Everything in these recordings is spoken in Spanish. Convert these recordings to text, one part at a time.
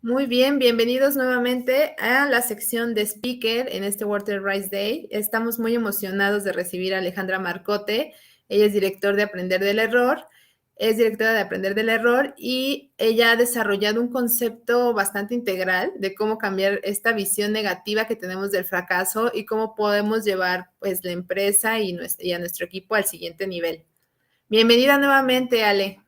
Muy bien, bienvenidos nuevamente a la sección de speaker en este Water Rice Day. Estamos muy emocionados de recibir a Alejandra Marcote. Ella es directora de Aprender del Error, y ella ha desarrollado un concepto bastante integral de cómo cambiar esta visión negativa que tenemos del fracaso y cómo podemos llevar pues la empresa y a nuestro equipo al siguiente nivel. Bienvenida nuevamente, Ale.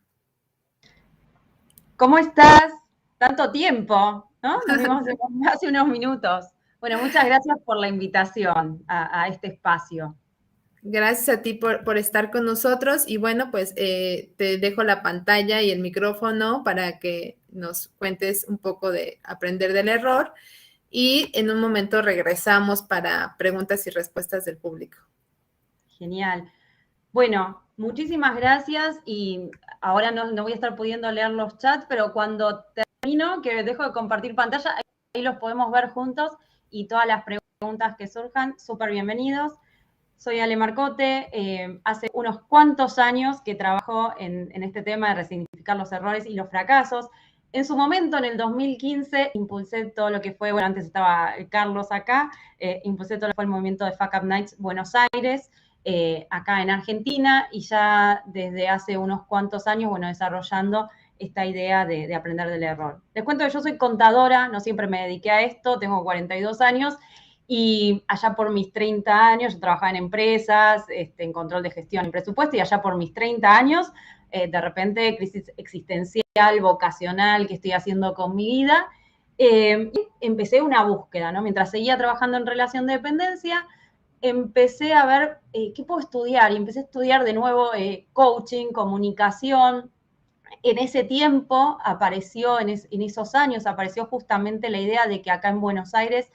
¿Cómo estás? Tanto tiempo, ¿no? Nos vimos hace unos minutos. Bueno, muchas gracias por la invitación a este espacio. Gracias a ti por estar con nosotros y bueno, pues te dejo la pantalla y el micrófono para que nos cuentes un poco de Aprender del Error y en un momento regresamos para preguntas y respuestas del público. Genial. Bueno, muchísimas gracias y ahora no voy a estar pudiendo leer los chats, pero cuando termino, que dejo de compartir pantalla, ahí los podemos ver juntos y todas las preguntas que surjan, súper bienvenidos. Soy Ale Marcote, hace unos cuantos años que trabajo en este tema de resignificar los errores y los fracasos. En su momento, en el 2015, impulsé todo lo que fue, bueno, antes estaba Carlos acá, impulsé todo lo que fue el movimiento de Fuck Up Nights Buenos Aires, acá en Argentina, y ya desde hace unos cuantos años, bueno, desarrollando esta idea de aprender del error. Les cuento que yo soy contadora, no siempre me dediqué a esto, tengo 42 años, y allá por mis 30 años, yo trabajaba en empresas, en control de gestión y presupuesto, y allá por mis 30 años, de repente, crisis existencial, vocacional, ¿qué estoy haciendo con mi vida? Empecé una búsqueda, ¿no? Mientras seguía trabajando en relación de dependencia, empecé a ver qué puedo estudiar, y empecé a estudiar de nuevo coaching, comunicación. En ese tiempo apareció, en esos años, apareció justamente la idea de que acá en Buenos Aires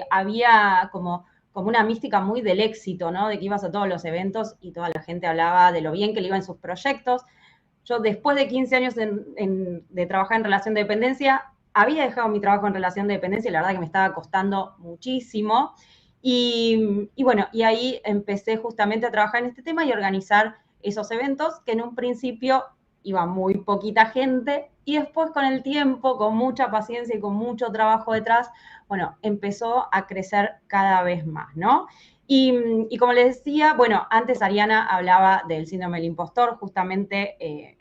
había como una mística muy del éxito, ¿no? De que ibas a todos los eventos y toda la gente hablaba de lo bien que le iba en sus proyectos. Yo, después de 15 años de trabajar en relación de dependencia, había dejado mi trabajo en relación de dependencia y la verdad que me estaba costando muchísimo. Y bueno, y ahí empecé justamente a trabajar en este tema y organizar esos eventos que en un principio iba muy poquita gente y después con el tiempo, con mucha paciencia y con mucho trabajo detrás, bueno, empezó a crecer cada vez más, ¿no? Y como les decía, bueno, antes Ariana hablaba del síndrome del impostor, justamente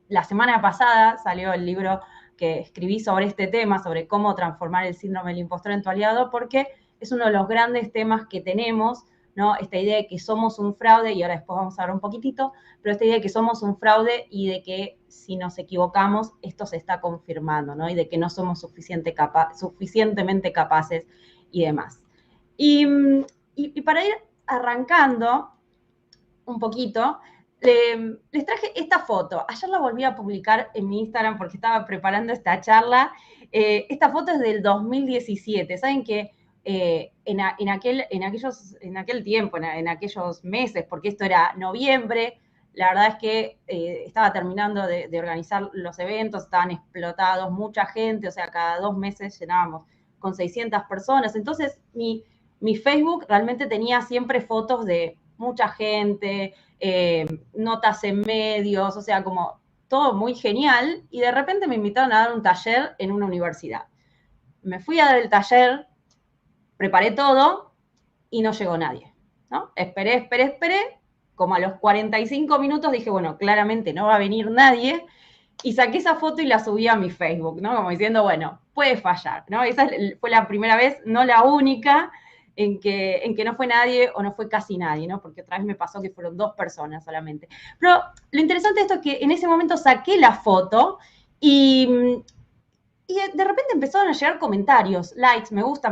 la semana pasada salió el libro que escribí sobre este tema, sobre cómo transformar el síndrome del impostor en tu aliado, porque es uno de los grandes temas que tenemos, ¿no? Esta idea de que somos un fraude, y ahora después vamos a hablar un poquitito, pero esta idea de que somos un fraude y de que si nos equivocamos, esto se está confirmando, ¿no? Y de que no somos suficientemente capaces y demás. Y para ir arrancando un poquito, les traje esta foto. Ayer la volví a publicar en mi Instagram porque estaba preparando esta charla. Esta foto es del 2017. Saben que en aquel tiempo, en aquellos meses, porque esto era noviembre, la verdad es que estaba terminando de organizar los eventos, estaban explotados, mucha gente, o sea, cada 2 meses llenábamos con 600 personas. Entonces, mi Facebook realmente tenía siempre fotos de mucha gente, notas en medios, o sea, como todo muy genial, y de repente me invitaron a dar un taller en una universidad. Me fui a dar el taller, preparé todo y no llegó nadie, ¿no? Esperé, como a los 45 minutos dije, bueno, claramente no va a venir nadie, y saqué esa foto y la subí a mi Facebook, ¿no? Como diciendo, bueno, puede fallar, ¿no? Esa fue la primera vez, no la única, en que no fue nadie o no fue casi nadie, ¿no? Porque otra vez me pasó que fueron 2 personas solamente. Pero lo interesante de esto es que en ese momento saqué la foto y de repente empezaron a llegar comentarios, likes, me gusta,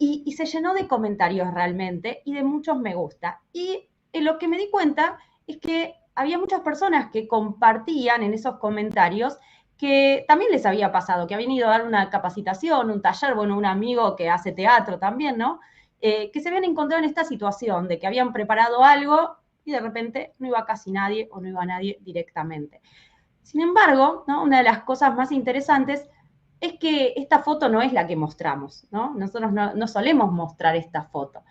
y se llenó de comentarios realmente y de muchos me gusta. Y lo que me di cuenta es que había muchas personas que compartían en esos comentarios que también les había pasado, que habían ido a dar una capacitación, un taller, bueno, un amigo que hace teatro también, ¿no? Que se habían encontrado en esta situación de que habían preparado algo y de repente no iba casi nadie o no iba nadie directamente. Sin embargo, ¿no? Una de las cosas más interesantes es que esta foto no es la que mostramos, ¿no? Nosotros no solemos mostrar esta foto.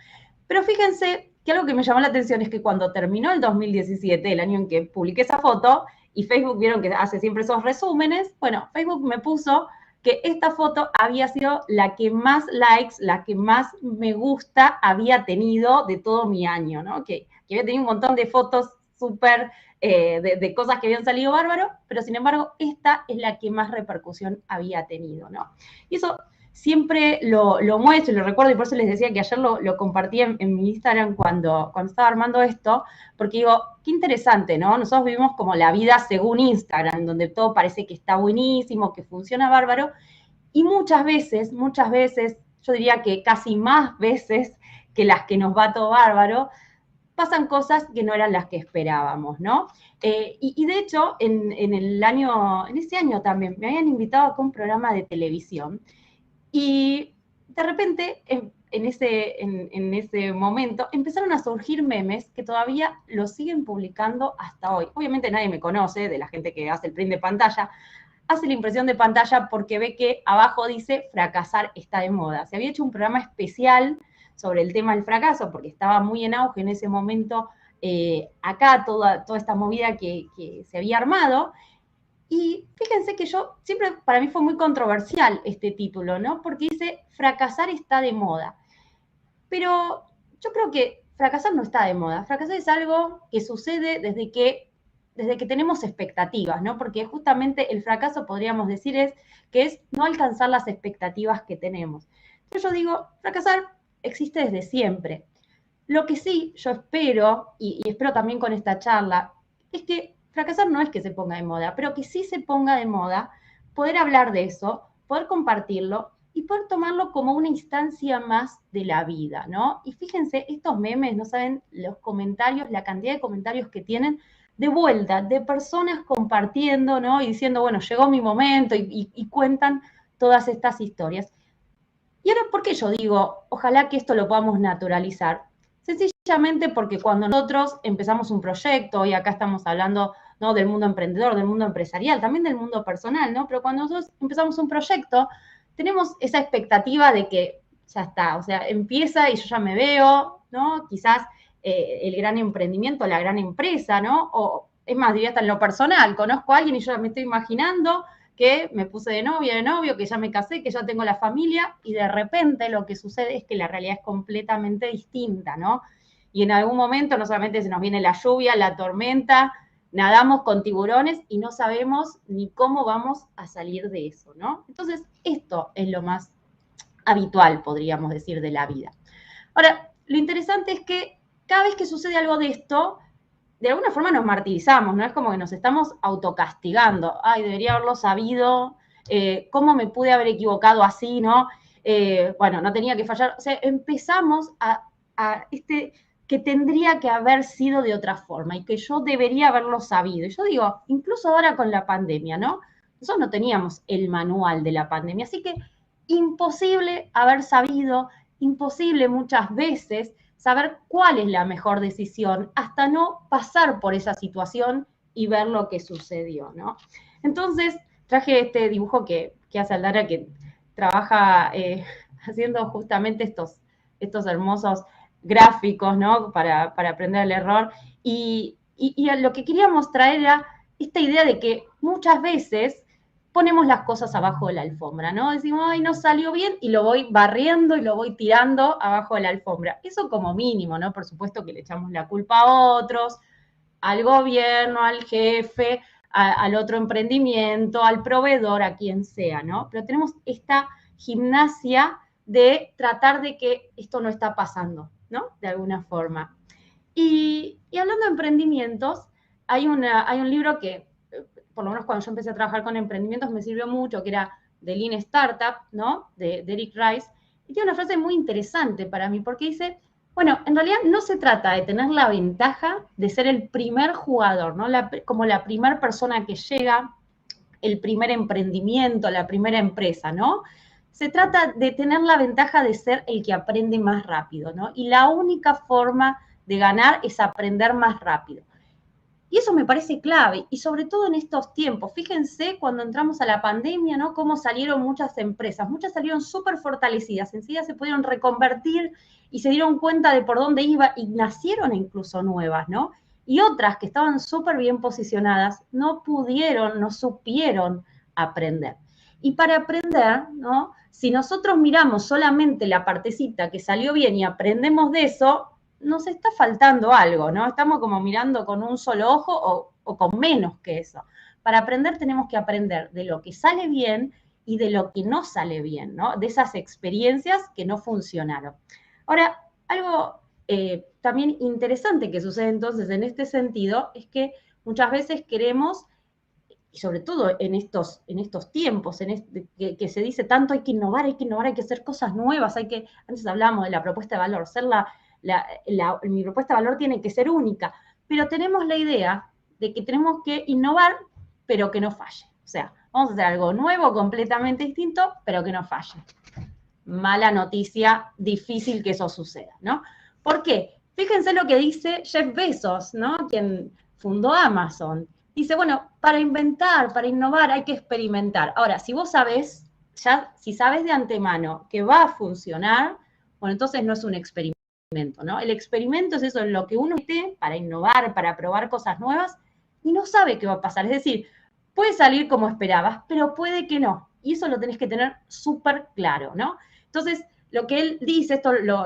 Pero fíjense que algo que me llamó la atención es que cuando terminó el 2017, el año en que publiqué esa foto, y Facebook vieron que hace siempre esos resúmenes, bueno, Facebook me puso que esta foto había sido la que más likes, la que más me gusta había tenido de todo mi año, ¿no? Que había tenido un montón de fotos súper de cosas que habían salido bárbaro, pero sin embargo esta es la que más repercusión había tenido, ¿no? Y eso siempre lo muestro y lo recuerdo, y por eso les decía que ayer lo compartí en mi Instagram cuando estaba armando esto, porque digo, qué interesante, ¿no? Nosotros vivimos como la vida según Instagram, donde todo parece que está buenísimo, que funciona bárbaro, y muchas veces, yo diría que casi más veces que las que nos va todo bárbaro, pasan cosas que no eran las que esperábamos, ¿no? Y de hecho, en ese año también, me habían invitado a un programa de televisión, y de repente, en ese momento, empezaron a surgir memes que todavía los siguen publicando hasta hoy. Obviamente nadie me conoce, de la gente que hace el print de pantalla, hace la impresión de pantalla porque ve que abajo dice fracasar está de moda. Se había hecho un programa especial sobre el tema del fracaso, porque estaba muy en auge en ese momento acá toda esta movida que se había armado. Y fíjense que siempre para mí fue muy controversial este título, ¿no? Porque dice, fracasar está de moda. Pero yo creo que fracasar no está de moda. Fracasar es algo que sucede desde que tenemos expectativas, ¿no? Porque justamente el fracaso, podríamos decir, que es no alcanzar las expectativas que tenemos. Pero yo digo, fracasar existe desde siempre. Lo que sí yo espero, y espero también con esta charla, es que fracasar no es que se ponga de moda, pero que sí se ponga de moda poder hablar de eso, poder compartirlo y poder tomarlo como una instancia más de la vida, ¿no? Y fíjense, estos memes, no saben los comentarios, la cantidad de comentarios que tienen de vuelta, de personas compartiendo, ¿no? Y diciendo, bueno, llegó mi momento y cuentan todas estas historias. Y ahora, ¿por qué yo digo, ojalá que esto lo podamos naturalizar? Sencillamente porque cuando nosotros empezamos un proyecto, y acá estamos hablando, ¿no?, del mundo emprendedor, del mundo empresarial, también del mundo personal, ¿no? Pero cuando nosotros empezamos un proyecto, tenemos esa expectativa de que ya está, o sea, empieza y yo ya me veo, ¿no? Quizás el gran emprendimiento, la gran empresa, ¿no? O es más, diría hasta en lo personal, conozco a alguien y yo ya me estoy imaginando que me puse de novia, de novio, que ya me casé, que ya tengo la familia, y de repente lo que sucede es que la realidad es completamente distinta, ¿no? Y en algún momento no solamente se nos viene la lluvia, la tormenta, nadamos con tiburones y no sabemos ni cómo vamos a salir de eso, ¿no? Entonces, esto es lo más habitual, podríamos decir, de la vida. Ahora, lo interesante es que cada vez que sucede algo de esto, de alguna forma nos martirizamos, ¿no? Es como que nos estamos autocastigando. Ay, debería haberlo sabido, ¿cómo me pude haber equivocado así, no? Bueno, no tenía que fallar. O sea, empezamos a que tendría que haber sido de otra forma y que yo debería haberlo sabido. Y yo digo, incluso ahora con la pandemia, ¿no? Nosotros no teníamos el manual de la pandemia, así que imposible haber sabido, imposible muchas veces saber cuál es la mejor decisión hasta no pasar por esa situación y ver lo que sucedió, ¿no? Entonces, traje este dibujo que hace Aldara, que trabaja haciendo justamente estos hermosos gráficos, ¿no? Para aprender el error. Y lo que queríamos traer era esta idea de que muchas veces ponemos las cosas abajo de la alfombra, ¿no? Decimos, ay, no salió bien, y lo voy barriendo y lo voy tirando abajo de la alfombra. Eso como mínimo, ¿no? Por supuesto que le echamos la culpa a otros, al gobierno, al jefe, al otro emprendimiento, al proveedor, a quien sea, ¿no? Pero tenemos esta gimnasia de tratar de que esto no está pasando, ¿no? De alguna forma. Y hablando de emprendimientos, hay un libro que, por lo menos cuando yo empecé a trabajar con emprendimientos, me sirvió mucho, que era de Lean Startup, ¿no? De Eric Rice. Y tiene una frase muy interesante para mí, porque dice, bueno, en realidad no se trata de tener la ventaja de ser el primer jugador, ¿no? Como la primera persona que llega, el primer emprendimiento, la primera empresa, ¿no? Se trata de tener la ventaja de ser el que aprende más rápido, ¿no? Y la única forma de ganar es aprender más rápido. Y eso me parece clave, y sobre todo en estos tiempos. Fíjense cuando entramos a la pandemia, ¿no? Cómo salieron muchas empresas. Muchas salieron súper fortalecidas, enseguida se pudieron reconvertir y se dieron cuenta de por dónde iba y nacieron incluso nuevas, ¿no? y otras que estaban súper bien posicionadas no pudieron, no supieron aprender. Y para aprender, ¿no? Si nosotros miramos solamente la partecita que salió bien y aprendemos de eso, nos está faltando algo, ¿no? Estamos como mirando con un solo ojo o con menos que eso. Para aprender tenemos que aprender de lo que sale bien y de lo que no sale bien, ¿no? De esas experiencias que no funcionaron. Ahora, algo también interesante que sucede entonces en este sentido es que muchas veces queremos, y sobre todo en estos tiempos, que se dice tanto hay que innovar, hay que hacer cosas nuevas, antes hablábamos de la propuesta de valor, mi propuesta de valor tiene que ser única, pero tenemos la idea de que tenemos que innovar, pero que no falle. O sea, vamos a hacer algo nuevo, completamente distinto, pero que no falle. Mala noticia, difícil que eso suceda, ¿no? ¿Por qué? Fíjense lo que dice Jeff Bezos, ¿no? Quien fundó Amazon. Dice, bueno, para inventar, para innovar hay que experimentar. Ahora, si vos sabés, si sabés de antemano que va a funcionar, bueno, entonces no es un experimento, ¿no? El experimento es eso, en lo que uno esté para innovar, para probar cosas nuevas, y no sabe qué va a pasar. Es decir, puede salir como esperabas, pero puede que no. Y eso lo tenés que tener súper claro, ¿no? Entonces, lo que él dice, esto lo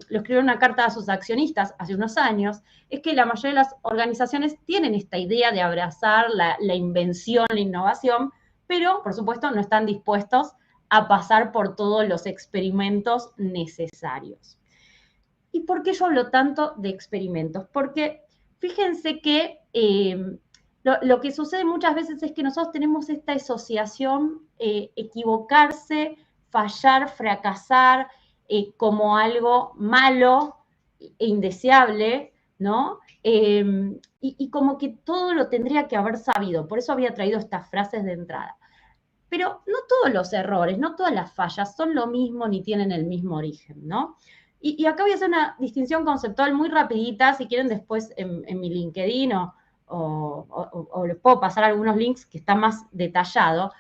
escribió en una carta a sus accionistas hace unos años, es que la mayoría de las organizaciones tienen esta idea de abrazar la invención, la innovación, pero, por supuesto, no están dispuestos a pasar por todos los experimentos necesarios. ¿Y por qué yo hablo tanto de experimentos? Porque fíjense que lo que sucede muchas veces es que nosotros tenemos esta asociación, equivocarse, fallar, fracasar, como algo malo e indeseable, ¿no? Y como que todo lo tendría que haber sabido. Por eso había traído estas frases de entrada. Pero no todos los errores, no todas las fallas son lo mismo ni tienen el mismo origen, ¿no? Y acá voy a hacer una distinción conceptual muy rapidita, si quieren después en mi LinkedIn o les puedo pasar algunos links que está más detallado,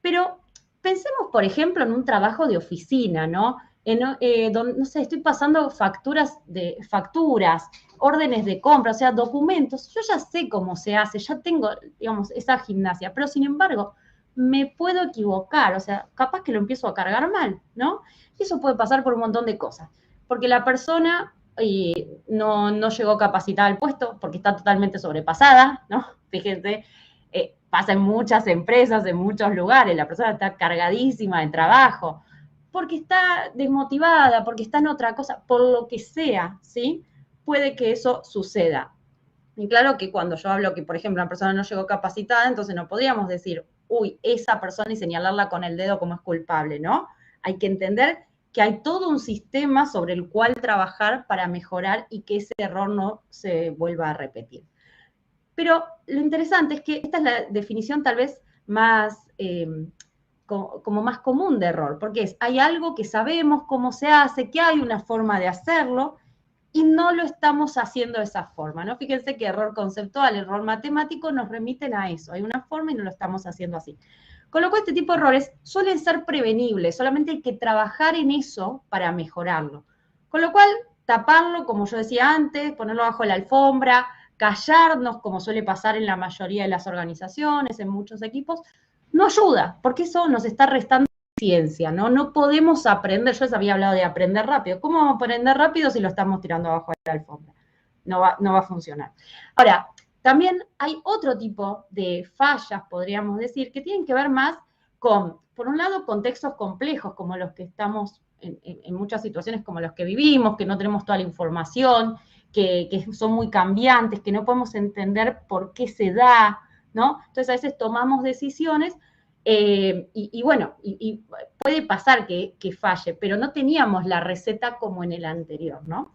pero pensemos, por ejemplo, en un trabajo de oficina, ¿no? Donde, no sé, estoy pasando facturas, órdenes de compra, o sea, documentos, yo ya sé cómo se hace, ya tengo, digamos, esa gimnasia, pero sin embargo, me puedo equivocar, o sea, capaz que lo empiezo a cargar mal, ¿no? Y eso puede pasar por un montón de cosas, porque la persona no llegó capacitada al puesto, porque está totalmente sobrepasada, ¿no? Fíjense, pasa en muchas empresas, en muchos lugares, la persona está cargadísima de trabajo, porque está desmotivada, porque está en otra cosa, por lo que sea, ¿sí? Puede que eso suceda. Y claro que cuando yo hablo que, por ejemplo, una persona no llegó capacitada, entonces no podríamos decir, uy, esa persona y señalarla con el dedo como es culpable, ¿no? Hay que entender que hay todo un sistema sobre el cual trabajar para mejorar y que ese error no se vuelva a repetir. Pero lo interesante es que esta es la definición tal vez más, como más común de error, porque hay algo que sabemos cómo se hace, que hay una forma de hacerlo, y no lo estamos haciendo de esa forma, ¿no? Fíjense que error conceptual, error matemático nos remiten a eso. Hay una forma y no lo estamos haciendo así. Con lo cual, este tipo de errores suelen ser prevenibles, solamente hay que trabajar en eso para mejorarlo. Con lo cual, taparlo, como yo decía antes, ponerlo bajo la alfombra, callarnos, como suele pasar en la mayoría de las organizaciones, en muchos equipos, no ayuda, porque eso nos está restando ciencia, ¿no? No podemos aprender, yo les había hablado de aprender rápido. ¿Cómo vamos a aprender rápido si lo estamos tirando abajo de la alfombra? No va a funcionar. Ahora, también hay otro tipo de fallas, podríamos decir, que tienen que ver más con, por un lado, contextos complejos, como los que estamos en muchas situaciones como los que vivimos, que no tenemos toda la información, que son muy cambiantes, que no podemos entender por qué se da, ¿no? Entonces, a veces tomamos decisiones y bueno, puede pasar que falle, pero no teníamos la receta como en el anterior, ¿no?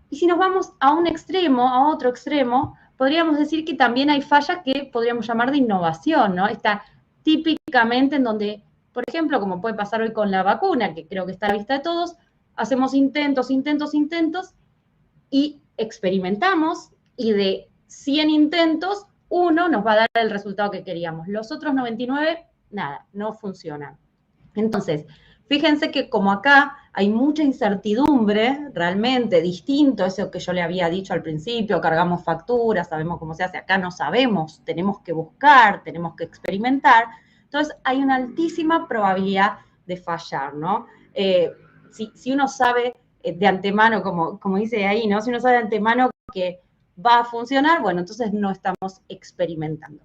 Y si nos vamos a un extremo, a otro extremo, podríamos decir que también hay fallas que podríamos llamar de innovación, ¿no? Está típicamente en donde, por ejemplo, como puede pasar hoy con la vacuna, que creo que está a la vista de todos, hacemos intentos y experimentamos, y de 100 intentos, uno nos va a dar el resultado que queríamos. Los otros 99, nada, no funcionan. Entonces, fíjense que como acá hay mucha incertidumbre realmente, distinto a eso que yo le había dicho al principio, cargamos facturas, sabemos cómo se hace, acá no sabemos, tenemos que buscar, tenemos que experimentar, entonces hay una altísima probabilidad de fallar, ¿no? Si uno sabe de antemano, como dice ahí, ¿no? Si uno sabe de antemano que va a funcionar, bueno, entonces no estamos experimentando.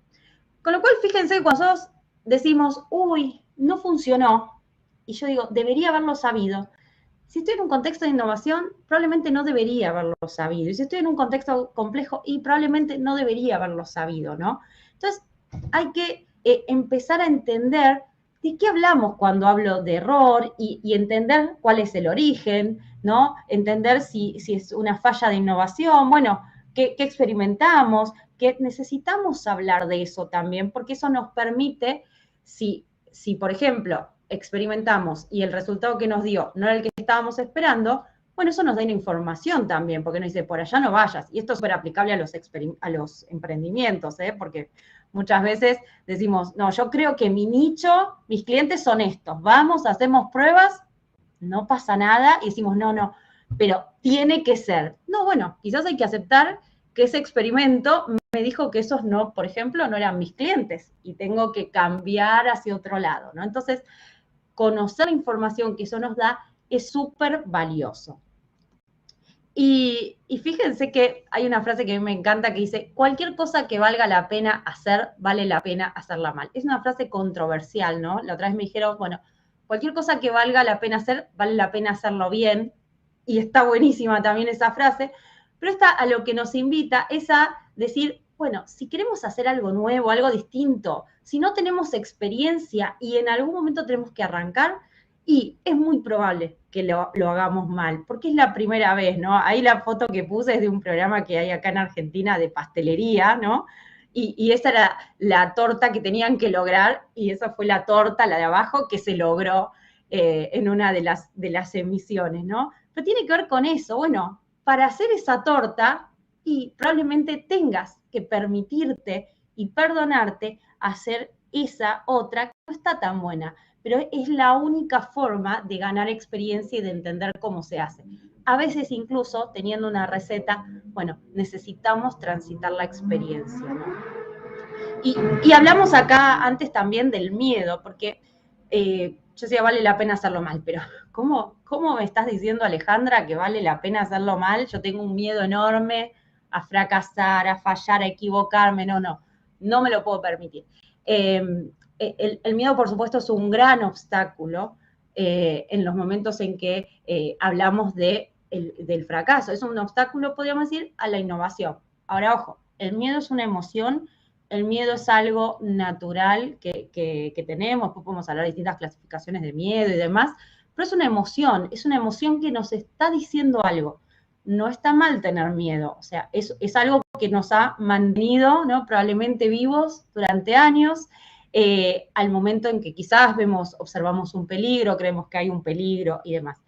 Con lo cual, fíjense que cuando nosotros decimos, uy, no funcionó, y yo digo, debería haberlo sabido. Si estoy en un contexto de innovación, probablemente no debería haberlo sabido. Y si estoy en un contexto complejo, y probablemente no debería haberlo sabido, ¿no? Entonces, hay que empezar a entender de qué hablamos cuando hablo de error y entender cuál es el origen, ¿no? Entender si es una falla de innovación, bueno, qué experimentamos, que necesitamos hablar de eso también, porque eso nos permite, si por ejemplo, experimentamos y el resultado que nos dio no era el que estábamos esperando, bueno, eso nos da una información también, porque nos dice, por allá no vayas. Y esto es súper aplicable a los emprendimientos, porque muchas veces decimos, no, yo creo que mi nicho, mis clientes son estos, vamos, hacemos pruebas, no pasa nada, y decimos, no, pero tiene que ser. No, bueno, quizás hay que aceptar que ese experimento me dijo que esos no, por ejemplo, no eran mis clientes y tengo que cambiar hacia otro lado, ¿no? Entonces, conocer la información que eso nos da es súper valioso. Y fíjense que hay una frase que a mí me encanta que dice, cualquier cosa que valga la pena hacer, vale la pena hacerla mal. Es una frase controversial, ¿no? La otra vez me dijeron, bueno, cualquier cosa que valga la pena hacer, vale la pena hacerlo bien. Y está buenísima también esa frase. Pero esta a lo que nos invita es a decir, bueno, si queremos hacer algo nuevo, algo distinto, si no tenemos experiencia y en algún momento tenemos que arrancar, y es muy probable que lo hagamos mal, porque es la primera vez, ¿no? Ahí la foto que puse es de un programa que hay acá en Argentina de pastelería, ¿no? Y esa era la torta que tenían que lograr, y esa fue la torta, la de abajo, que se logró en una de las emisiones, ¿no? Pero tiene que ver con eso, bueno, para hacer esa torta, y probablemente tengas que permitirte y perdonarte hacer esa otra que no está tan buena, pero es la única forma de ganar experiencia y de entender cómo se hace. A veces incluso teniendo una receta, bueno, necesitamos transitar la experiencia, ¿no? Y hablamos acá antes también del miedo, porque yo decía, vale la pena hacerlo mal, pero ¿cómo me estás diciendo, Alejandra, que vale la pena hacerlo mal? Yo tengo un miedo enorme a fracasar, a fallar, a equivocarme, no me lo puedo permitir. El miedo, por supuesto, es un gran obstáculo en los momentos en que hablamos del fracaso. Es un obstáculo, podríamos decir, a la innovación. Ahora, ojo, el miedo es una emoción, el miedo es algo natural que tenemos, después podemos hablar de distintas clasificaciones de miedo y demás, pero es una emoción que nos está diciendo algo. No está mal tener miedo, o sea, es algo que nos ha mantenido, ¿no? Probablemente vivos durante años, al momento en que quizás observamos un peligro, creemos que hay un peligro y demás.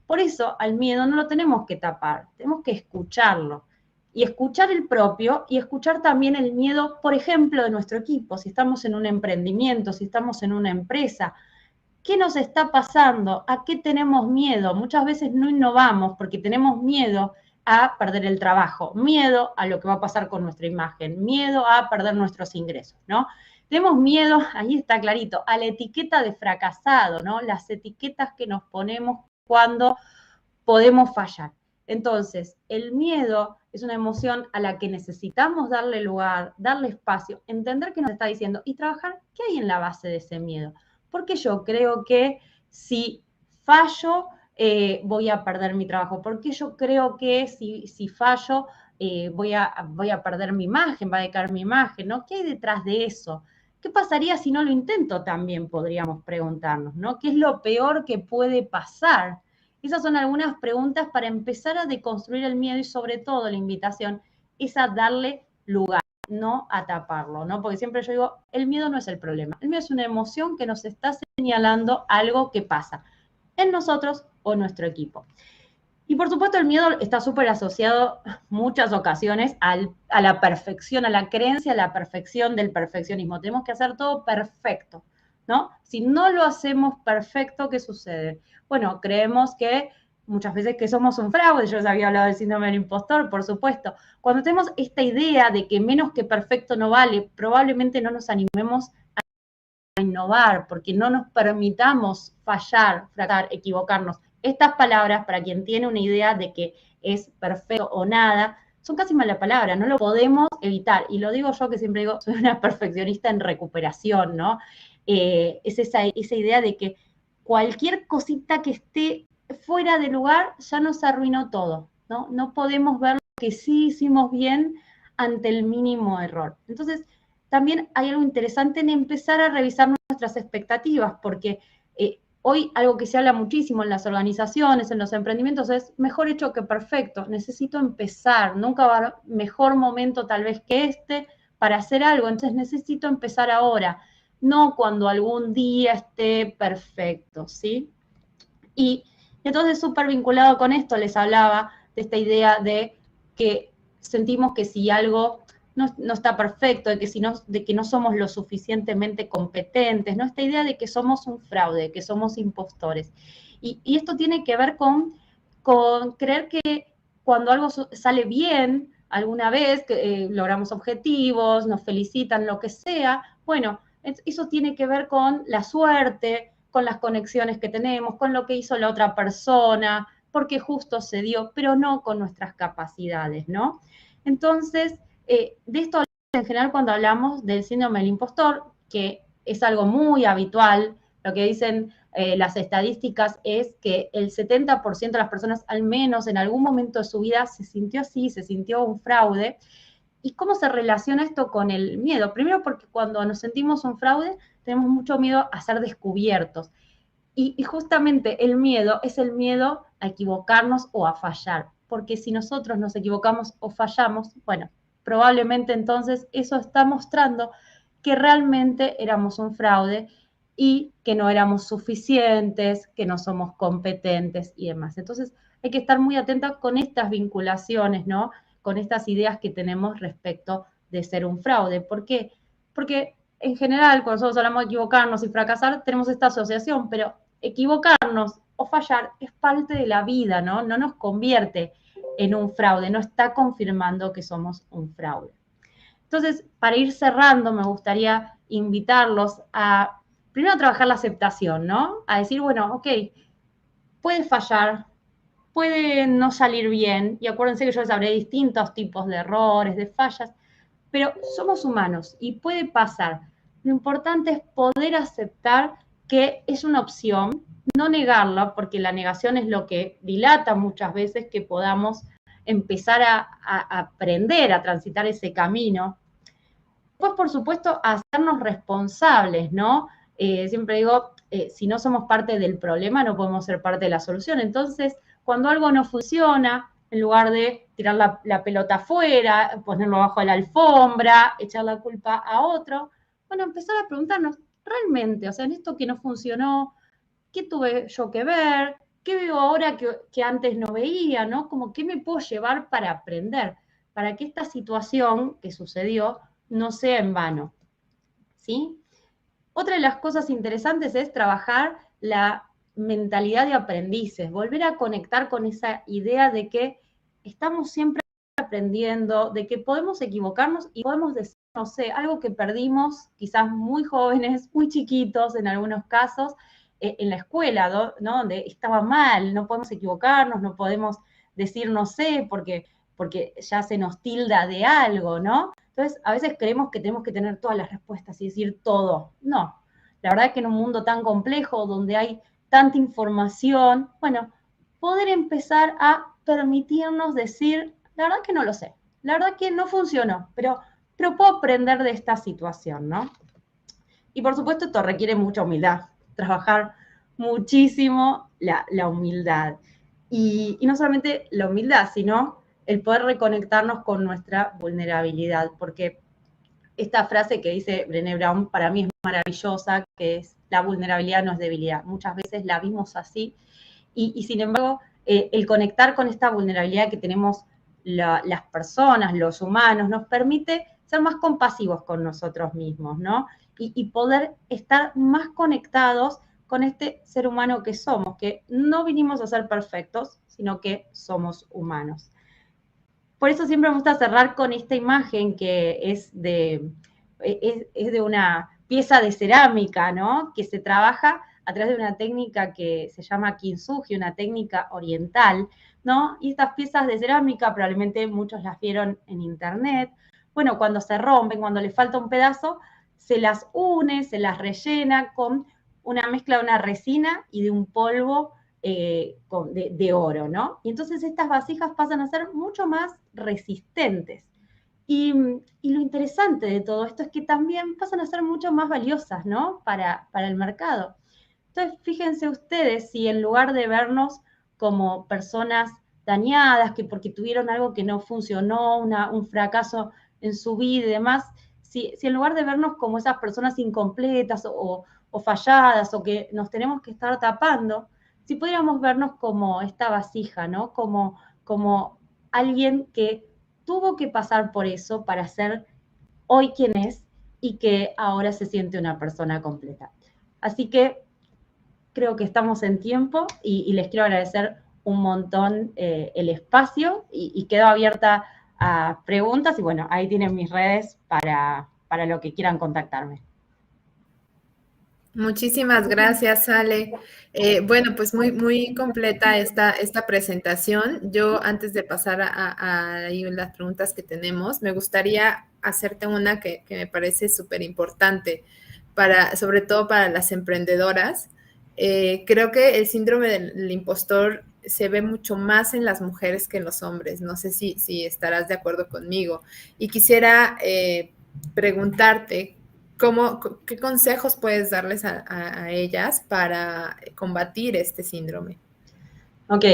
Por eso al miedo no lo tenemos que tapar, tenemos que escucharlo. Y escuchar el propio y escuchar también el miedo, por ejemplo, de nuestro equipo. Si estamos en un emprendimiento, si estamos en una empresa, ¿qué nos está pasando? ¿A qué tenemos miedo? Muchas veces no innovamos porque tenemos miedo a perder el trabajo, miedo a lo que va a pasar con nuestra imagen, miedo a perder nuestros ingresos, ¿no? Tenemos miedo, ahí está clarito, a la etiqueta de fracasado, ¿no? Las etiquetas que nos ponemos cuando podemos fallar. Entonces, el miedo es una emoción a la que necesitamos darle lugar, darle espacio, entender qué nos está diciendo y trabajar qué hay en la base de ese miedo. Porque yo creo que si fallo, voy a perder mi trabajo. Porque yo creo que si fallo, voy a perder mi imagen, va a decaer mi imagen, ¿no? ¿Qué hay detrás de eso? ¿Qué pasaría si no lo intento? También podríamos preguntarnos, ¿no? ¿Qué es lo peor que puede pasar? Esas son algunas preguntas para empezar a deconstruir el miedo y sobre todo la invitación es a darle lugar, no a taparlo, ¿no? Porque siempre yo digo, el miedo no es el problema, el miedo es una emoción que nos está señalando algo que pasa en nosotros o en nuestro equipo. Y por supuesto el miedo está súper asociado muchas ocasiones a la perfección, a la creencia, a la perfección del perfeccionismo. Tenemos que hacer todo perfecto. ¿no? Si no lo hacemos perfecto, ¿qué sucede? Bueno, creemos que muchas veces que somos un fraude. Yo les había hablado del síndrome del impostor, por supuesto. Cuando tenemos esta idea de que menos que perfecto no vale, probablemente no nos animemos a innovar, porque no nos permitamos fallar, fracasar, equivocarnos. Estas palabras, para quien tiene una idea de que es perfecto o nada, son casi malas palabras, no lo podemos evitar. Y lo digo yo, que siempre digo, soy una perfeccionista en recuperación, ¿no? Es esa idea de que cualquier cosita que esté fuera de lugar ya nos arruinó todo, ¿no? No podemos ver lo que sí hicimos bien ante el mínimo error. Entonces, también hay algo interesante en empezar a revisar nuestras expectativas, porque hoy algo que se habla muchísimo en las organizaciones, en los emprendimientos, es mejor hecho que perfecto. Necesito empezar, nunca va a haber mejor momento tal vez que este para hacer algo, entonces necesito empezar ahora, no cuando algún día esté perfecto, ¿sí? Y entonces, súper vinculado con esto, les hablaba de esta idea de que sentimos que si algo no está perfecto, de que no somos lo suficientemente competentes, ¿no? Esta idea de que somos un fraude, que somos impostores. Y esto tiene que ver con creer que cuando algo sale bien, alguna vez que logramos objetivos, nos felicitan, lo que sea, bueno, eso tiene que ver con la suerte, con las conexiones que tenemos, con lo que hizo la otra persona, porque justo se dio, pero no con nuestras capacidades, ¿no? Entonces, de esto en general cuando hablamos del síndrome del impostor, que es algo muy habitual, lo que dicen las estadísticas es que el 70% de las personas, al menos en algún momento de su vida, se sintió así, se sintió un fraude. ¿Y cómo se relaciona esto con el miedo? Primero porque cuando nos sentimos un fraude, tenemos mucho miedo a ser descubiertos. Y justamente el miedo es el miedo a equivocarnos o a fallar, porque si nosotros nos equivocamos o fallamos, bueno, probablemente entonces eso está mostrando que realmente éramos un fraude y que no éramos suficientes, que no somos competentes y demás. Entonces hay que estar muy atentos con estas vinculaciones, ¿no? Con estas ideas que tenemos respecto de ser un fraude. ¿Por qué? Porque en general, cuando nosotros hablamos de equivocarnos y fracasar, tenemos esta asociación, pero equivocarnos o fallar es parte de la vida, ¿no? No nos convierte en un fraude, no está confirmando que somos un fraude. Entonces, para ir cerrando, me gustaría invitarlos a, primero, a trabajar la aceptación, ¿no? A decir, bueno, ok, puede fallar, puede no salir bien, y acuérdense que yo les hablé de distintos tipos de errores, de fallas, pero somos humanos y puede pasar. Lo importante es poder aceptar que es una opción, no negarla, porque la negación es lo que dilata muchas veces que podamos empezar a aprender a transitar ese camino. Pues, por supuesto, a hacernos responsables, ¿no? Siempre digo, si no somos parte del problema, no podemos ser parte de la solución. Entonces, cuando algo no funciona, en lugar de tirar la pelota afuera, ponerlo bajo la alfombra, echar la culpa a otro, bueno, empezar a preguntarnos, realmente, o sea, en esto que no funcionó, ¿qué tuve yo que ver? ¿Qué veo ahora que antes no veía? ¿No? Como, ¿qué me puedo llevar para aprender? Para que esta situación que sucedió no sea en vano. ¿Sí? Otra de las cosas interesantes es trabajar la mentalidad de aprendices, volver a conectar con esa idea de que estamos siempre aprendiendo, de que podemos equivocarnos y podemos decir, no sé, algo que perdimos quizás muy jóvenes, muy chiquitos en algunos casos, en la escuela, ¿no? Donde estaba mal, no podemos equivocarnos, no podemos decir no sé, porque ya se nos tilda de algo, ¿no? Entonces, a veces creemos que tenemos que tener todas las respuestas y decir todo. No, la verdad es que en un mundo tan complejo, donde hay tanta información, bueno, poder empezar a permitirnos decir, la verdad que no lo sé, la verdad que no funcionó, pero puedo aprender de esta situación, ¿no? Y por supuesto esto requiere mucha humildad, trabajar muchísimo la humildad. Y no solamente la humildad, sino el poder reconectarnos con nuestra vulnerabilidad, porque esta frase que dice Brené Brown para mí es maravillosa, que es la vulnerabilidad no es debilidad. Muchas veces la vimos así y sin embargo el conectar con esta vulnerabilidad que tenemos las personas, los humanos, nos permite ser más compasivos con nosotros mismos, ¿no? Y poder estar más conectados con este ser humano que somos, que no vinimos a ser perfectos, sino que somos humanos. Por eso siempre me gusta cerrar con esta imagen que es de una pieza de cerámica, ¿no? Que se trabaja a través de una técnica que se llama kintsugi, una técnica oriental, ¿no? Y estas piezas de cerámica, probablemente muchos las vieron en internet, bueno, cuando se rompen, cuando le falta un pedazo, se las une, se las rellena con una mezcla de una resina y de un polvo de oro, ¿no? Y entonces estas vasijas pasan a ser mucho más resistentes. Y lo interesante de todo esto es que también pasan a ser mucho más valiosas, ¿no? Para el mercado. Entonces, fíjense ustedes si en lugar de vernos como personas dañadas, que porque tuvieron algo que no funcionó, un fracaso en su vida y demás, si en lugar de vernos como esas personas incompletas o falladas o que nos tenemos que estar tapando, si pudiéramos vernos como esta vasija, ¿no? Como alguien que tuvo que pasar por eso para ser hoy quien es y que ahora se siente una persona completa. Así que creo que estamos en tiempo y les quiero agradecer un montón el espacio y quedo abierta a preguntas y bueno, ahí tienen mis redes para lo que quieran contactarme. Muchísimas gracias, Ale. Bueno, pues muy completa esta presentación. Yo, antes de pasar a las preguntas que tenemos, me gustaría hacerte una que me parece súper importante, sobre todo para las emprendedoras. Creo que el síndrome del impostor se ve mucho más en las mujeres que en los hombres. No sé si estarás de acuerdo conmigo. Y quisiera preguntarte, ¿qué consejos puedes darles a ellas para combatir este síndrome? Ok,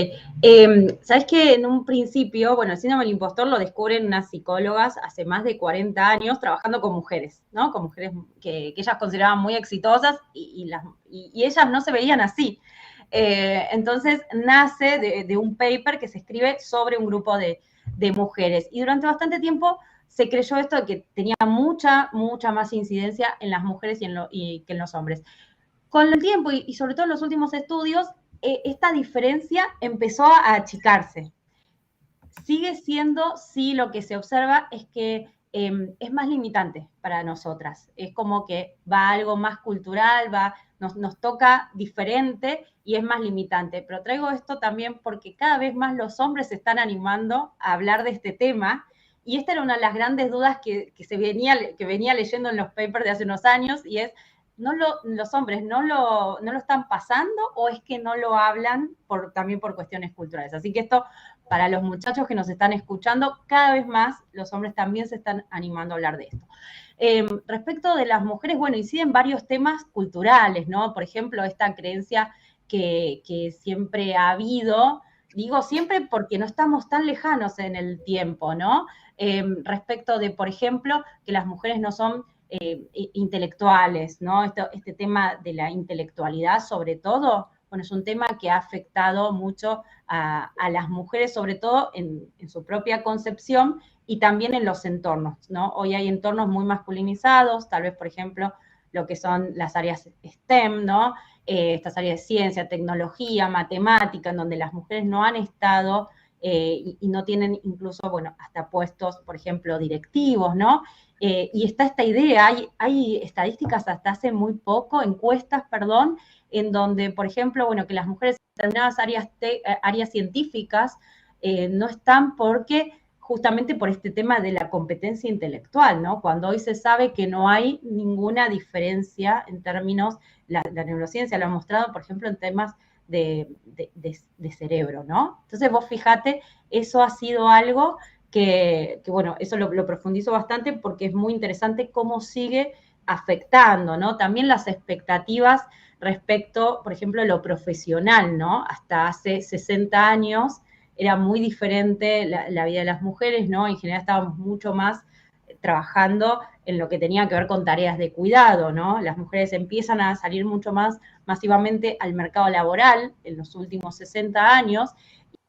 sabes que en un principio, bueno, el síndrome del impostor lo descubren unas psicólogas hace más de 40 años trabajando con mujeres, ¿no? Con mujeres que ellas consideraban muy exitosas y ellas no se veían así. Entonces nace de un paper que se escribe sobre un grupo de mujeres y durante bastante tiempo se creyó esto de que tenía mucha más incidencia en las mujeres y que en los hombres. Con el tiempo y sobre todo en los últimos estudios, esta diferencia empezó a achicarse. Sigue siendo, sí, lo que se observa es que es más limitante para nosotras. Es como que va algo más cultural, nos toca diferente y es más limitante. Pero traigo esto también porque cada vez más los hombres se están animando a hablar de este tema. Y esta era una de las grandes dudas que venía leyendo en los papers de hace unos años, y es, los hombres no lo están pasando o es que no lo hablan también por cuestiones culturales. Así que esto, para los muchachos que nos están escuchando, cada vez más los hombres también se están animando a hablar de esto. Respecto de las mujeres, bueno, inciden varios temas culturales, ¿no? Por ejemplo, esta creencia que siempre ha habido, digo siempre porque no estamos tan lejanos en el tiempo, ¿no? Respecto de, por ejemplo, que las mujeres no son intelectuales, ¿no? Este tema de la intelectualidad, sobre todo, bueno, es un tema que ha afectado mucho a las mujeres, sobre todo en su propia concepción y también en los entornos, ¿no? Hoy hay entornos muy masculinizados, tal vez, por ejemplo, lo que son las áreas STEM, ¿no? Estas áreas de ciencia, tecnología, matemática, en donde las mujeres no han estado y no tienen incluso, bueno, hasta puestos, por ejemplo, directivos, ¿no? Y está esta idea, hay estadísticas hasta hace muy poco, encuestas, perdón, en donde, por ejemplo, bueno, que las mujeres en determinadas áreas científicas no están porque justamente por este tema de la competencia intelectual, ¿no? Cuando hoy se sabe que no hay ninguna diferencia en términos, la neurociencia lo ha mostrado, por ejemplo, en temas de cerebro, ¿no? Entonces vos fíjate, eso ha sido algo que bueno, eso lo profundizo bastante porque es muy interesante cómo sigue afectando, ¿no? También las expectativas respecto, por ejemplo, a lo profesional, ¿no? Hasta hace 60 años era muy diferente la vida de las mujeres, ¿no? En general estábamos mucho más trabajando en lo que tenía que ver con tareas de cuidado, ¿no? Las mujeres empiezan a salir mucho más masivamente al mercado laboral en los últimos 60 años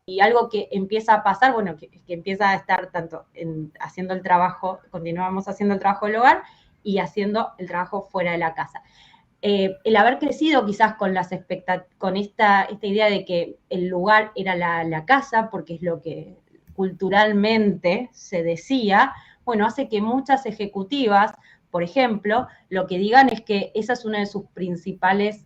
y algo que empieza a pasar, bueno, que empieza a estar tanto haciendo el trabajo, continuamos haciendo el trabajo del hogar y haciendo el trabajo fuera de la casa. El haber crecido quizás con con esta idea de que el lugar era la casa, porque es lo que culturalmente se decía, bueno, hace que muchas ejecutivas, por ejemplo, lo que digan es que esa es uno de sus principales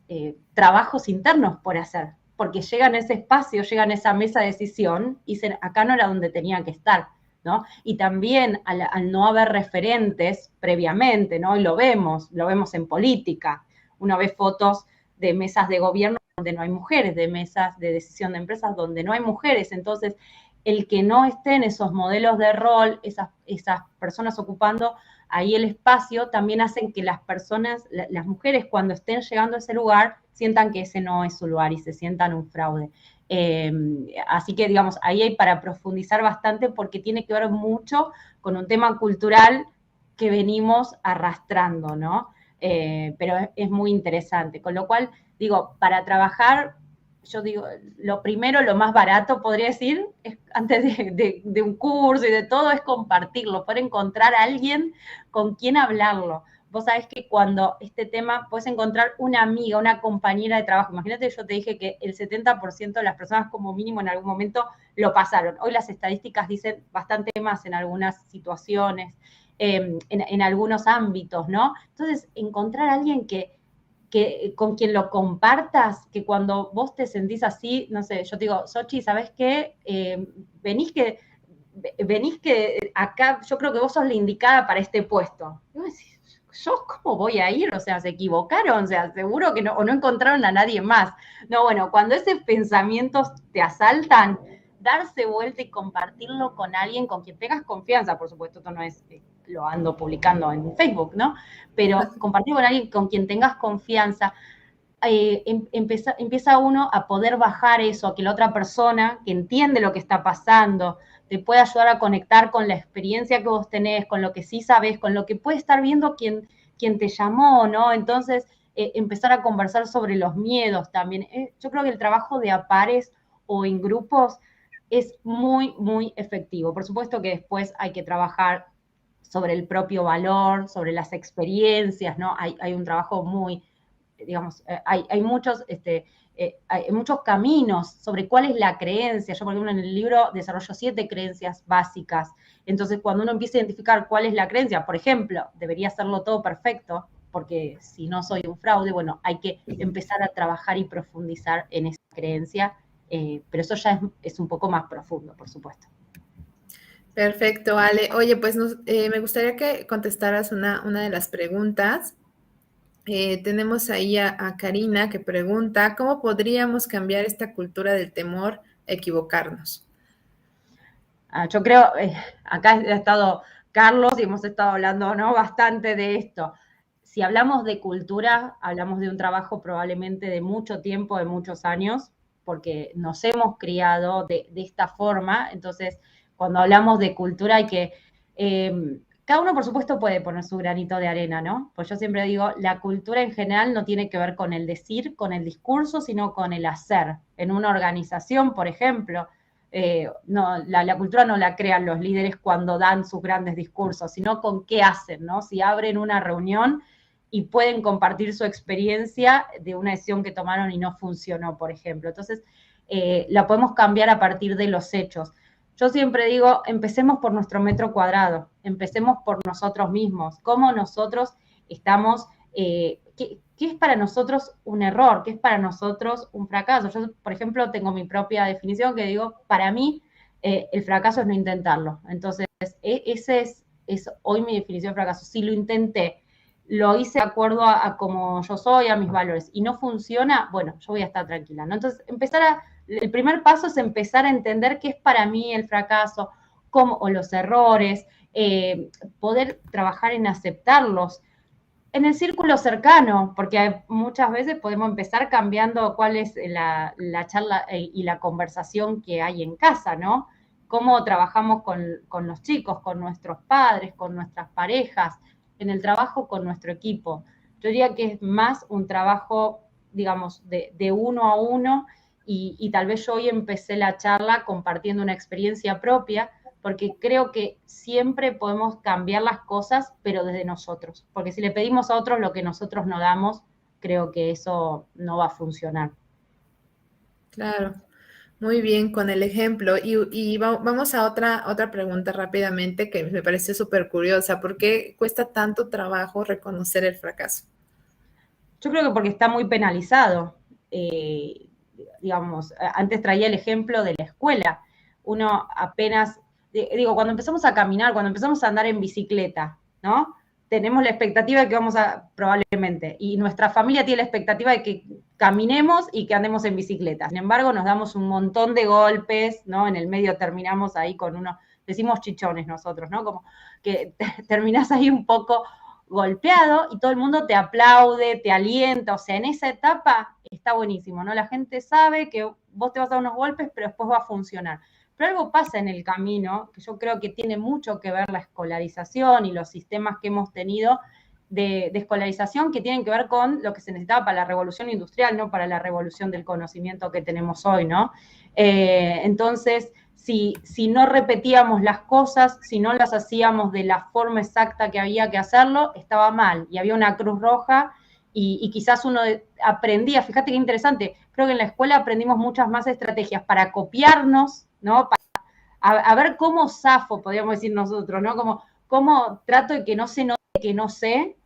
trabajos internos por hacer, porque llegan a ese espacio, llegan a esa mesa de decisión y dicen, acá no era donde tenía que estar, ¿no? Y también al no haber referentes previamente, ¿no? Y lo vemos en política. Uno ve fotos de mesas de gobierno donde no hay mujeres, de mesas de decisión de empresas donde no hay mujeres. Entonces, el que no estén esos modelos de rol, esas personas ocupando ahí el espacio, también hacen que las personas, las mujeres, cuando estén llegando a ese lugar, sientan que ese no es su lugar y se sientan un fraude. Así que, digamos, ahí hay para profundizar bastante porque tiene que ver mucho con un tema cultural que venimos arrastrando, ¿no? Pero es muy interesante. Con lo cual, digo, para trabajar, yo digo, lo primero, lo más barato, podría decir, es, antes de un curso y de todo, es compartirlo, poder encontrar a alguien con quien hablarlo. Vos sabés que cuando este tema, puedes encontrar una amiga, una compañera de trabajo. Imagínate, yo te dije que el 70% de las personas como mínimo en algún momento lo pasaron. Hoy las estadísticas dicen bastante más en algunas situaciones, en algunos ámbitos, ¿no? Entonces, encontrar a alguien con quien lo compartas, que cuando vos te sentís así, no sé, yo te digo, Xochi, ¿sabés qué? Venís que acá, yo creo que vos sos la indicada para este puesto. Y vos decís, ¿yo cómo voy a ir? O sea, ¿se equivocaron? O sea, seguro que no, o no encontraron a nadie más. No, bueno, cuando esos pensamientos te asaltan, darse vuelta y compartirlo con alguien con quien tengas confianza, por supuesto, esto no es, lo ando publicando en Facebook, ¿no? Pero compartir con alguien con quien tengas confianza, empieza uno a poder bajar eso, a que la otra persona que entiende lo que está pasando, te puede ayudar a conectar con la experiencia que vos tenés, con lo que sí sabés, con lo que puede estar viendo quien te llamó, ¿no? Entonces, empezar a conversar sobre los miedos también. Yo creo que el trabajo de a pares o en grupos es muy, muy efectivo. Por supuesto que después hay que trabajar sobre el propio valor, sobre las experiencias, ¿no? Hay un trabajo muy, digamos, hay muchos caminos sobre cuál es la creencia. Yo, por ejemplo, en el libro desarrollo 7 creencias básicas. Entonces, cuando uno empieza a identificar cuál es la creencia, por ejemplo, debería hacerlo todo perfecto, porque si no soy un fraude, bueno, hay que empezar a trabajar y profundizar en esa creencia, pero eso ya es un poco más profundo, por supuesto. Perfecto, Ale. Oye, pues me gustaría que contestaras una de las preguntas. Tenemos ahí a Karina que pregunta, ¿cómo podríamos cambiar esta cultura del temor a equivocarnos? Yo creo, acá ha estado Carlos y hemos estado hablando, ¿no?, bastante de esto. Si hablamos de cultura, hablamos de un trabajo probablemente de mucho tiempo, de muchos años, porque nos hemos criado de esta forma. Entonces, cuando hablamos de cultura hay que, cada uno por supuesto puede poner su granito de arena, ¿no? Pues yo siempre digo, la cultura en general no tiene que ver con el decir, con el discurso, sino con el hacer. En una organización, por ejemplo, no, la cultura no la crean los líderes cuando dan sus grandes discursos, sino con qué hacen, ¿no? Si abren una reunión y pueden compartir su experiencia de una decisión que tomaron y no funcionó, por ejemplo. Entonces, la podemos cambiar a partir de los hechos. Yo siempre digo, empecemos por nuestro metro cuadrado, empecemos por nosotros mismos, cómo nosotros estamos, qué es para nosotros un error, qué es para nosotros un fracaso. Yo, por ejemplo, tengo mi propia definición que digo, para mí el fracaso es no intentarlo. Entonces, ese es hoy mi definición de fracaso. Si lo intenté, lo hice de acuerdo a como yo soy, a mis valores, y no funciona, bueno, yo voy a estar tranquila, ¿no? Entonces, el primer paso es empezar a entender qué es para mí el fracaso, o los errores, poder trabajar en aceptarlos en el círculo cercano, porque muchas veces podemos empezar cambiando cuál es la charla y la conversación que hay en casa, ¿no? Cómo trabajamos con los chicos, con nuestros padres, con nuestras parejas, en el trabajo con nuestro equipo. Yo diría que es más un trabajo, digamos, de uno a uno y tal vez yo hoy empecé la charla compartiendo una experiencia propia, porque creo que siempre podemos cambiar las cosas, pero desde nosotros. Porque si le pedimos a otros lo que nosotros no damos, creo que eso no va a funcionar. Claro, muy bien con el ejemplo. Y vamos a otra pregunta rápidamente que me pareció súper curiosa. ¿Por qué cuesta tanto trabajo reconocer el fracaso? Yo creo que porque está muy penalizado. Digamos, antes traía el ejemplo de la escuela. Uno apenas, digo, cuando empezamos a caminar, cuando empezamos a andar en bicicleta, ¿no? Tenemos la expectativa de que vamos a, probablemente, y nuestra familia tiene la expectativa de que caminemos y que andemos en bicicleta. Sin embargo, nos damos un montón de golpes, ¿no? En el medio terminamos ahí con uno, decimos chichones nosotros, ¿no? Como que terminás ahí un poco golpeado y todo el mundo te aplaude, te alienta, o sea, en esa etapa está buenísimo, ¿no? La gente sabe que vos te vas a dar unos golpes, pero después va a funcionar. Pero algo pasa en el camino, que yo creo que tiene mucho que ver la escolarización y los sistemas que hemos tenido de escolarización que tienen que ver con lo que se necesitaba para la revolución industrial, no para la revolución del conocimiento que tenemos hoy, ¿no? Entonces, si no repetíamos las cosas, si no las hacíamos de la forma exacta que había que hacerlo, estaba mal. Y había una cruz roja y quizás uno aprendía, fíjate qué interesante, creo que en la escuela aprendimos muchas más estrategias para copiarnos, ¿no? A ver cómo zafo, podríamos decir nosotros, ¿no? Cómo trato de que no se note que no sé,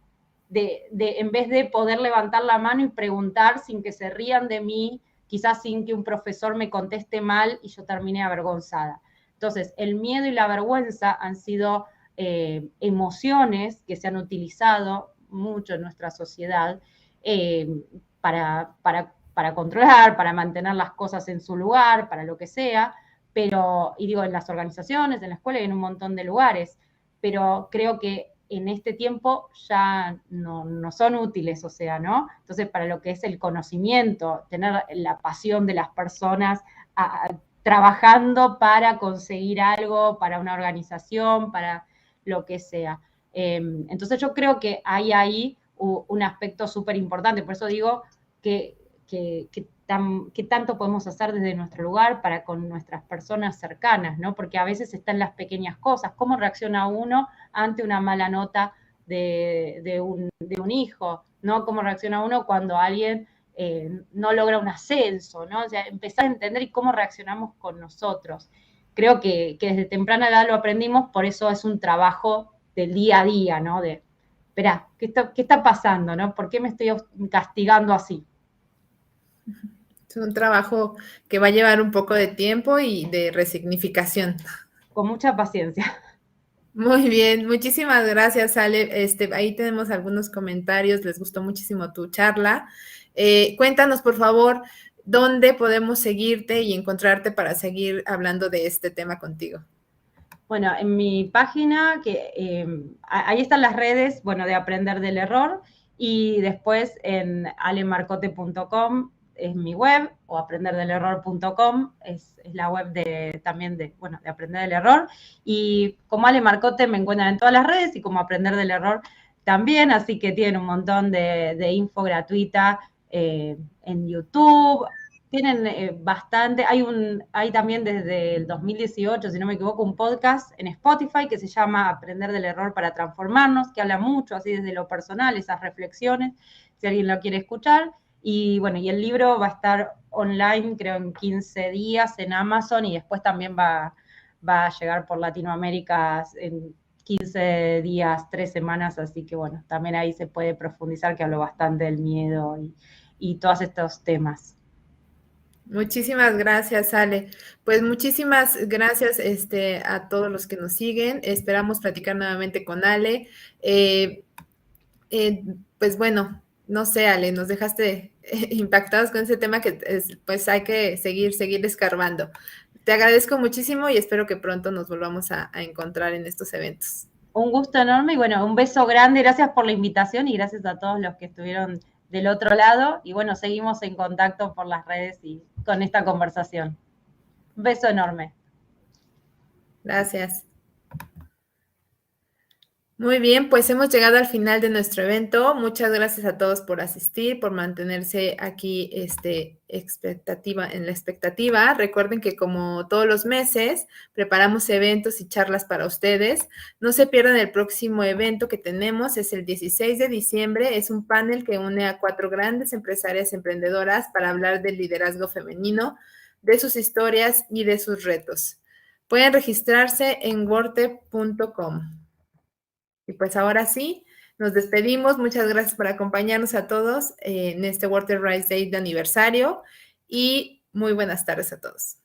en vez de poder levantar la mano y preguntar sin que se rían de mí, quizás sin que un profesor me conteste mal y yo termine avergonzada. Entonces, el miedo y la vergüenza han sido emociones que se han utilizado mucho en nuestra sociedad eh, para controlar, para mantener las cosas en su lugar, para lo que sea, pero, y digo, en las organizaciones, en la escuela y en un montón de lugares, pero creo que en este tiempo ya no son útiles, o sea, ¿no? Entonces, para lo que es el conocimiento, tener la pasión de las personas trabajando para conseguir algo, para una organización, para lo que sea. Entonces, yo creo que hay ahí un aspecto súper importante, por eso digo que tanto podemos hacer desde nuestro lugar para con nuestras personas cercanas, ¿no? Porque a veces están las pequeñas cosas, cómo reacciona uno ante una mala nota de un hijo, ¿no? Cómo reacciona uno cuando alguien no logra un ascenso, ¿no? O sea, empezar a entender cómo reaccionamos con nosotros. Creo que desde temprana edad lo aprendimos, por eso es un trabajo del día a día, ¿no? De, espera, ¿qué está pasando, no? ¿Por qué me estoy castigando así? Es un trabajo que va a llevar un poco de tiempo y de resignificación. Con mucha paciencia. Muy bien, muchísimas gracias, Ale. Ahí tenemos algunos comentarios, les gustó muchísimo tu charla. Cuéntanos, por favor, dónde podemos seguirte y encontrarte para seguir hablando de este tema contigo. Bueno, en mi página, ahí están las redes, bueno, de Aprender del Error, y después en alemarcote.com es mi web, o aprenderdelerror.com es la web también de Aprender del Error, y como Ale Marcote me encuentran en todas las redes, y como Aprender del Error también, así que tienen un montón de info gratuita en YouTube. Tienen bastante, hay también desde el 2018, si no me equivoco, un podcast en Spotify que se llama Aprender del Error para Transformarnos, que habla mucho así desde lo personal, esas reflexiones, si alguien lo quiere escuchar. Y bueno, y el libro va a estar online, creo, en 15 días en Amazon y después también va a llegar por Latinoamérica en 15 días, 3 semanas, así que bueno, también ahí se puede profundizar, que hablo bastante del miedo y todos estos temas. Muchísimas gracias, Ale. Pues muchísimas gracias a todos los que nos siguen. Esperamos platicar nuevamente con Ale. Pues bueno, no sé, Ale, nos dejaste impactados con ese tema que pues hay que seguir escarbando. Te agradezco muchísimo y espero que pronto nos volvamos a encontrar en estos eventos. Un gusto enorme y bueno, un beso grande, gracias por la invitación y gracias a todos los que estuvieron del otro lado. Y bueno, seguimos en contacto por las redes y con esta conversación. Un beso enorme. Gracias. Muy bien, pues hemos llegado al final de nuestro evento. Muchas gracias a todos por asistir, por mantenerse aquí en la expectativa. Recuerden que como todos los meses preparamos eventos y charlas para ustedes. No se pierdan el próximo evento que tenemos, es el 16 de diciembre. Es un panel que une a 4 grandes empresarias emprendedoras para hablar del liderazgo femenino, de sus historias y de sus retos. Pueden registrarse en wortep.com. Y pues ahora sí, nos despedimos. Muchas gracias por acompañarnos a todos en este Water Rights Day de aniversario y muy buenas tardes a todos.